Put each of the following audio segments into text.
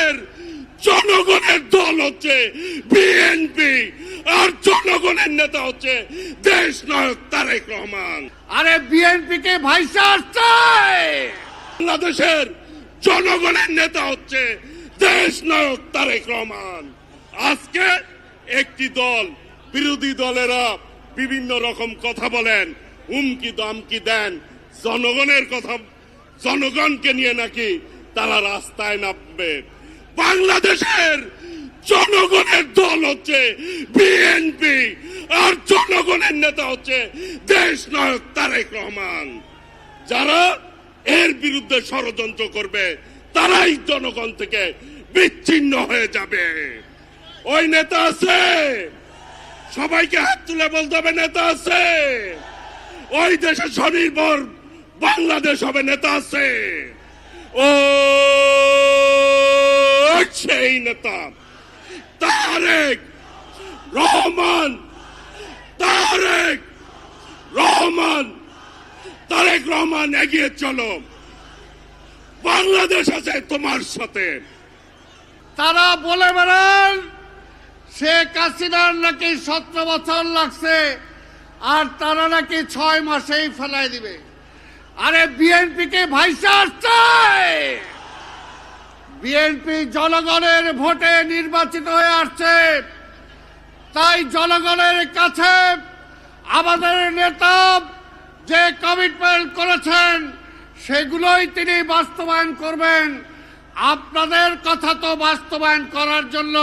বাংলাদেশের জনগণের দল হচ্ছে বিএনপি, আর জনগণের নেতা হচ্ছে দেশ নায়ক তারেক রহমান। আরে বিএনপি কে ভাইসার চাই, বাংলাদেশের জনগণের নেতা হচ্ছে দেশ নায়ক তারেক রহমান। আজকে একটি দল, বিরোধী দলেরা বিভিন্ন রকম কথা বলেন, হুমকি দমকি দেন, জনগণের কথা, জনগণকে নিয়ে নাকি তারা রাস্তায় নামবে। বাংলাদেশের জনগণের দল হচ্ছে বিএনপি, আর জনগণের নেতা হচ্ছে দেশ নায়ক তারেক রহমান। যারা এর বিরুদ্ধে ষড়যন্ত্র করবে তারাই জনগণ থেকে বিচ্ছিন্ন হয়ে যাবে। ওই নেতা আছে, সবাইকে হাত তুলে বলতে হবে নেতা আছে। ওই দেশে স্বনির্ভর বাংলাদেশ হবে নেতা আছে। ও সেই নেতা তারেক রহমান, তারেক রহমান, তারেক রহমান এগিয়ে চলো, বাংলাদেশ আছে তোমার সাথে। তারা বলে বেড়ান শেখ হাসিনার নাকি 17 বছর লাগছে, আর তারা নাকি 6 মাসেই ফেলাই দিবে। আরে বিএনপি কে ভাইসার চাই, বিএনপি জনগণের ভোটে নির্বাচিত হয়ে আসছে, তাই জনগণের কাছে আমাদের নেতা যে কমিটমেন্ট করেছেন সেগুলোই তিনি বাস্তবায়ন করবেন। আপনাদের কথা তো বাস্তবায়ন করার জন্য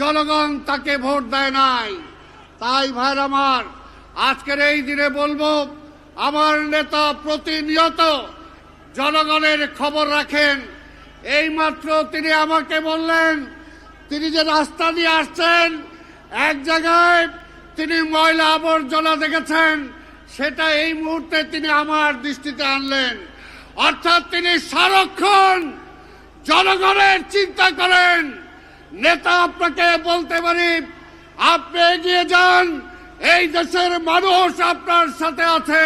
জনগণ তাকে ভোট দেয় নাই। তাই ভাইর আমার, আজকের এই দিনে বলবো, আমার নেতা প্রতিনিয়ত জনগণের খবর রাখেন। এইমাত্র তিনি আমাকে বললেন, তিনি যে রাস্তা দিয়ে আসছেন এক জায়গায় তিনি ময়লা আবর্জনা দেখেছেন, সেটা এই মুহূর্তে তিনি আমার দৃষ্টিতে আনলেন। অর্থাৎ তিনি সারাক্ষণ জনগণের চিন্তা করেন। নেতা আপনাকে বলতে পারি, আপনি এগিয়ে যান, এই দেশের মানুষ আপনার সাথে আছে।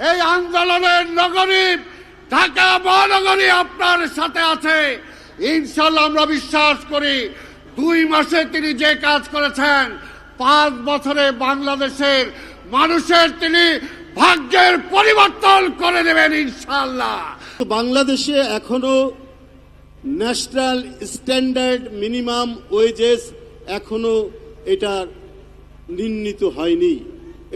এই আন্দোলনের নগরী ঢাকা মহানগরী আপনার সাথে আছে। ইনশাল্লাহ আমরা বিশ্বাস করি 2 মাসে তিনি যে কাজ করেছেন, 5 বছরে বাংলাদেশের মানুষের তিনি ভাগ্যের পরিবর্তন করে দেবেন ইনশাল্লাহ। বাংলাদেশে এখনো ন্যাশনাল স্ট্যান্ডার্ড মিনিমাম ওয়েজেস এখনো এটা নির্ণীত হয়নি,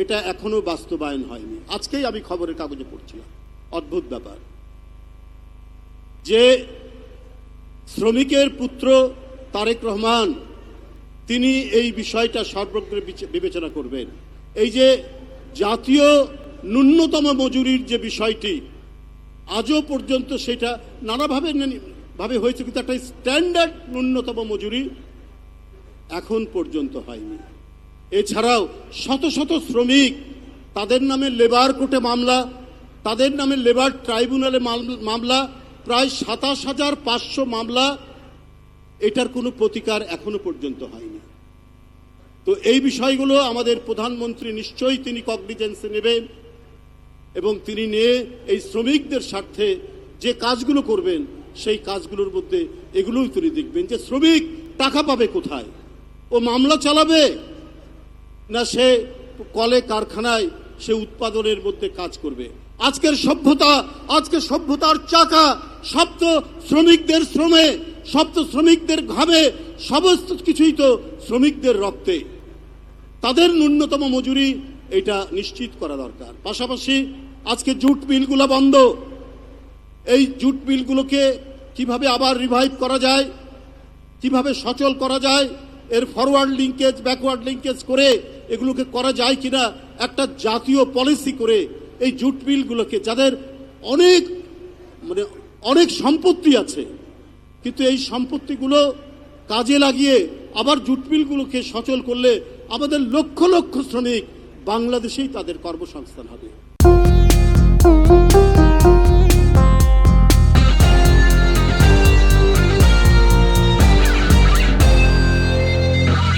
এটা এখনো বাস্তবায়ন হয়নি। আজকেই আমি খবরের কাগজে পড়ছিলাম, অদ্ভুত ব্যাপার, যে শ্রমিকের পুত্র তারেক রহমান তিনি এই বিষয়টা সর্বগ্রে বিবেচনা করবেন। এই যে জাতীয় ন্যূনতম মজুরির যে বিষয়টি, আজও পর্যন্ত সেটা নানাভাবে হয়েছে, কিন্তু একটা স্ট্যান্ডার্ড ন্যূনতম মজুরি এখন পর্যন্ত হয়নি। এছাড়াও শত শত শ্রমিক, তাদের নামে লেবার কোর্টে মামলা, তাদের নামে লেবার ট্রাইব্যুনালে মামলা, প্রায় 27,500 মামলা, এটার কোনো প্রতিকার এখনো পর্যন্ত হয়নি। তো এই বিষয়গুলো আমাদের প্রধানমন্ত্রী নিশ্চয়ই তিনি কগনিজেন্সে নেবেন, এবং তিনি নিয়ে এই শ্রমিকদের স্বার্থে যে কাজগুলো করবেন সেই কাজগুলোর মধ্যে এগুলোই তিনি দেখবেন যে শ্রমিক টাকা পাবে কোথায়, ও মামলা চালাবে না সে কলে কারখানায় সে উৎপাদনের মধ্যে কাজ করবে। আজকের সভ্যতা, আজকের সভ্যতার চাকা সপ্ত শ্রমিকদের শ্রমে, সপ্ত শ্রমিকদের ঘামে, সমস্ত কিছুই তো শ্রমিকদের রক্তে। তাদের ন্যূনতম মজুরি এটা নিশ্চিত করা দরকার। পাশাপাশি আজকে জুট মিলগুলো বন্ধ, এই জুট মিলগুলোকে কিভাবে আবার রিভাইভ করা যায়, কিভাবে সচল করা যায়, এর ফরওয়ার্ড লিঙ্কেজ ব্যাকওয়ার্ড লিঙ্কেজ করে এগুলোকে করা যায় কিনা, একটা জাতীয় পলিসি করে এই জুট মিলগুলোকে, যাদের অনেক সম্পত্তি আছে, কিন্তু এই সম্পত্তিগুলো কাজে লাগিয়ে আবার জুট মিলগুলোকে সচল করলে আমাদের লক্ষ লক্ষ শ্রমিক বাংলাদেশেই তাদের কর্মসংস্থান হবে।